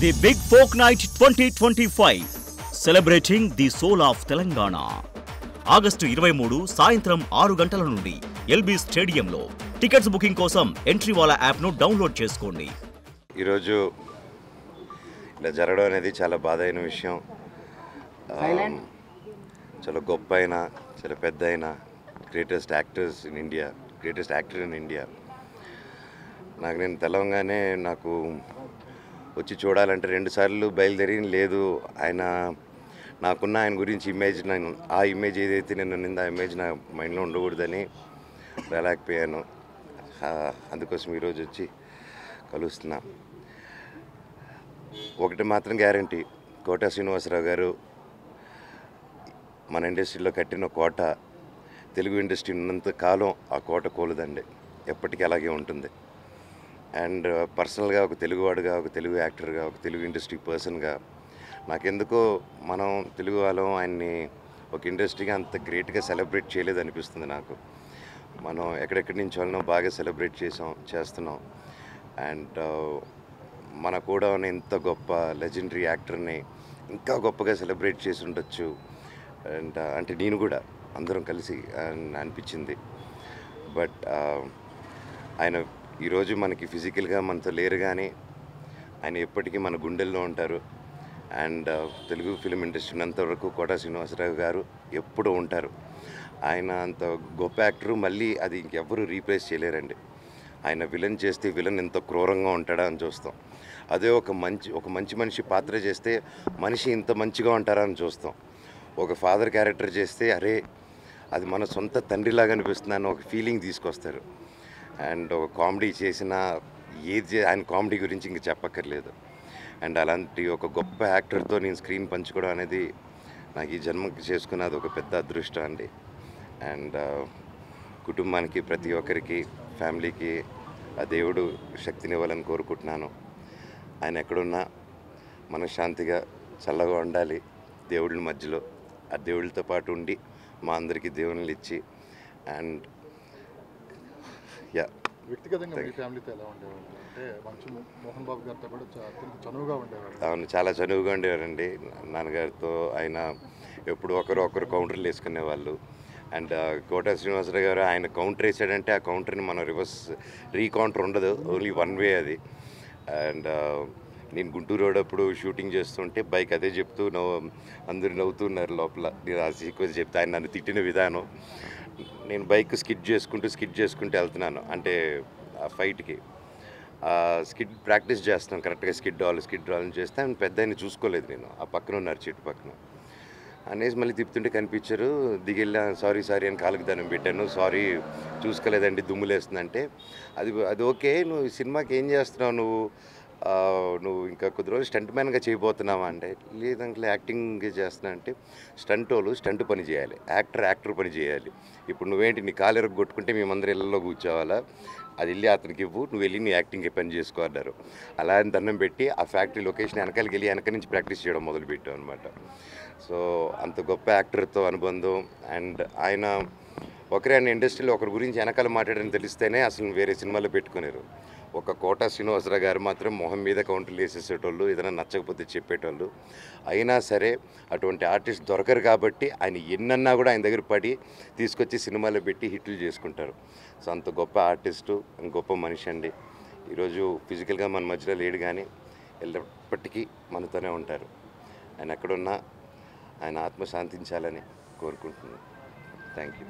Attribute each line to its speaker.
Speaker 1: The Big Folk Night 2025, celebrating the soul of Telangana. August 23 సాయంత్రం 6 గంటల నుండి LB స్టేడియంలో. టికెట్స్ బుకింగ్ కోసం ఎంట్రీవాలా యాప్ను డౌన్లోడ్ చేసుకోండి.
Speaker 2: ఈరోజు ఇలా జరగడం అనేది చాలా బాధైన విషయం. చాలా గొప్ప అయిన, చాలా పెద్ద అయిన గ్రేటెస్ట్ యాక్టర్ ఇన్ ఇండియా. నేను తెలవగానే నాకు వచ్చి చూడాలంటే 2 సార్లు బయలుదేరి లేదు, నాకున్న ఆయన గురించి ఇమేజ్, ఆ ఇమేజ్ ఏదైతే నేను నింది ఆ ఇమేజ్ నా మైండ్లో ఉండకూడదని రాలేకపోయాను. అందుకోసం ఈరోజు వచ్చి కలుస్తున్నా. ఒకటి మాత్రం గ్యారంటీ, కోట శ్రీనివాసరావు గారు మన ఇండస్ట్రీలో కట్టిన కోట, తెలుగు ఇండస్ట్రీ ఉన్నంత కాలం ఆ కోట కూలదండి, ఎప్పటికీ అలాగే ఉంటుంది. అండ్ పర్సనల్గా ఒక తెలుగువాడుగా, ఒక తెలుగు యాక్టర్గా, ఒక తెలుగు ఇండస్ట్రీ పర్సన్గా నాకెందుకో మనం తెలుగు వాళ్ళం ఆయన్ని ఒక ఇండస్ట్రీగా అంత గ్రేట్గా సెలబ్రేట్ చేయలేదు అనిపిస్తుంది నాకు. మనం ఎక్కడెక్కడి నుంచి వాళ్ళనో బాగా సెలబ్రేట్ చేస్తున్నాం. అండ్ మన కూడా ఉన్న ఇంత గొప్ప లెజెండరీ యాక్టర్ని ఇంకా గొప్పగా సెలబ్రేట్ చేసి ఉండొచ్చు. అండ్ అంటే నేను కూడా అందరం కలిసి అనిపించింది. బట్ ఆయన ఈరోజు మనకి ఫిజికల్గా మనతో లేరు, కానీ ఆయన ఎప్పటికీ మన గుండెల్లో ఉంటారు. అండ్ తెలుగు ఫిలిం ఇండస్ట్రీ ఉన్నంతవరకు కోట శ్రీనివాసరావు గారు ఎప్పుడూ ఉంటారు. ఆయన అంత గొప్ప యాక్టరు, మళ్ళీ అది ఇంకెవ్వరూ రీప్లేస్ చేయలేరండి. ఆయన విలన్ చేస్తే విలన్ ఎంత క్రూరంగా ఉంటాడా అని చూస్తాం. అదే ఒక మంచి మనిషి పాత్ర చేస్తే మనిషి ఇంత మంచిగా ఉంటారా అని చూస్తాం. ఒక ఫాదర్ క్యారెక్టర్ చేస్తే అరే అది మన సొంత తండ్రిలాగా అనిపిస్తుంది అని ఒక ఫీలింగ్ తీసుకొస్తారు. అండ్ ఒక కామెడీ చేసిన ఆయన కామెడీ గురించి ఇంక చెప్పక్కర్లేదు. అండ్ అలాంటి ఒక గొప్ప యాక్టర్తో నేను స్క్రీన్ పంచుకోవడం అనేది నాకు ఈ జన్మకి చేసుకున్నది ఒక పెద్ద అదృష్టం అండి. అండ్ కుటుంబానికి, ప్రతి ఒక్కరికి, ఫ్యామిలీకి ఆ దేవుడు శక్తినివ్వాలని కోరుకుంటున్నాను. ఆయన ఎక్కడున్నా మనశ్శాంతిగా చల్లగా ఉండాలి దేవుళ్ళ మధ్యలో. ఆ దేవుళ్ళతో పాటు ఉండి మా అందరికీ దేవుళ్ళు ఇచ్చి. అండ్
Speaker 3: వ్యక్తిగతంగా మీ ఫ్యామిలీతో ఎలా ఉండేవారు? అంటే మంచు మోహన్ బాబు గారితో కూడా చనువుగా ఉండేవారు.
Speaker 2: అవును, చాలా చనువుగా ఉండేవారండి. నాన్నగారితో ఆయన ఎప్పుడు ఒకరు కౌంటర్లు వేసుకునేవాళ్ళు. అండ్ కోట శ్రీనివాసరావు గారు ఆయన కౌంటర్ వేసాడంటే ఆ కౌంటర్ని మనం రీకౌంటర్ ఉండదు, ఓన్లీ వన్ వే అది. అండ్ నేను గుంటూరు రోడ్ అప్పుడు షూటింగ్ చేస్తుంటే బైక్ అదే చెప్తూ అందరూ నవ్వుతున్నారు లోపల. నేను ఆ సీక్వెన్స్ చెప్తే ఆయన నన్ను తిట్టిన విధానం, నేను బైక్ స్కిడ్ చేసుకుంటూ వెళ్తున్నాను. అంటే ఆ ఫైట్కి స్కిడ్ ప్రాక్టీస్ చేస్తున్నాను, కరెక్ట్గా స్కిడ్ డ్రాల్ చేస్తే ఆయన పెద్ద ఆయన చూసుకోలేదు, నేను ఆ పక్కన ఉన్నారు చెట్టు పక్కన అనేసి మళ్ళీ తిప్పుతుంటే కనిపించారు. దిగెళ్ళా సారీ అని కాళ్ళకి దండం పెట్టాను. సారీ చూసుకోలేదండి, దుమ్ములేస్తుందంటే అది ఓకే, నువ్వు ఈ సినిమాకి ఏం చేస్తున్నావు, నువ్వు ఇంకా కొద్ది రోజులు స్టంట్ మ్యాన్గా చేయబోతున్నావా అంటే, లేదంటే యాక్టింగ్ చేస్తున్నా అంటే, స్టంట్ పని చేయాలి, యాక్టర్ పని చేయాలి. ఇప్పుడు నువ్వేంటి నీ కాలు కొట్టుకుంటే మేమందరం ఇళ్ళలో కూర్చోవాలా, అది వెళ్ళి అతనికి ఇవ్వు, నువ్వు వెళ్ళి నీ యాక్టింగ్ పని చేసుకో అన్నారు. అలా అని దండం పెట్టి ఆ ఫ్యాక్టరీ లొకేషన్ వెనకాలకి వెళ్ళి వెనక నుంచి ప్రాక్టీస్ చేయడం మొదలుపెట్టాం అనమాట. సో అంత గొప్ప యాక్టర్తో అనుబంధం. అండ్ ఆయన ఇండస్ట్రీలో ఒకరి గురించి వెనకాల మాట్లాడని తెలిస్తేనే అసలు వేరే సినిమాలో పెట్టుకునేరు. ఒక కోట శ్రీనివాసరావు గారు మాత్రం మొహం మీద కౌంటర్లు వేసేసేటోళ్ళు, ఏదైనా నచ్చకపోతే చెప్పేటోళ్ళు. అయినా సరే అటువంటి ఆర్టిస్ట్ దొరకరు కాబట్టి ఆయన ఎన్నన్నా కూడా ఆయన దగ్గర పడి తీసుకొచ్చి సినిమాలో పెట్టి హిట్లు చేసుకుంటారు. సో అంత గొప్ప ఆర్టిస్టు, గొప్ప మనిషి అండి. ఈరోజు ఫిజికల్గా మన మధ్యలో లేడు, కానీ ఎప్పటికీ మనతోనే ఉంటారు. ఆయన ఎక్కడున్నా ఆయన ఆత్మ శాంతించాలని కోరుకుంటున్నాను. Thank you.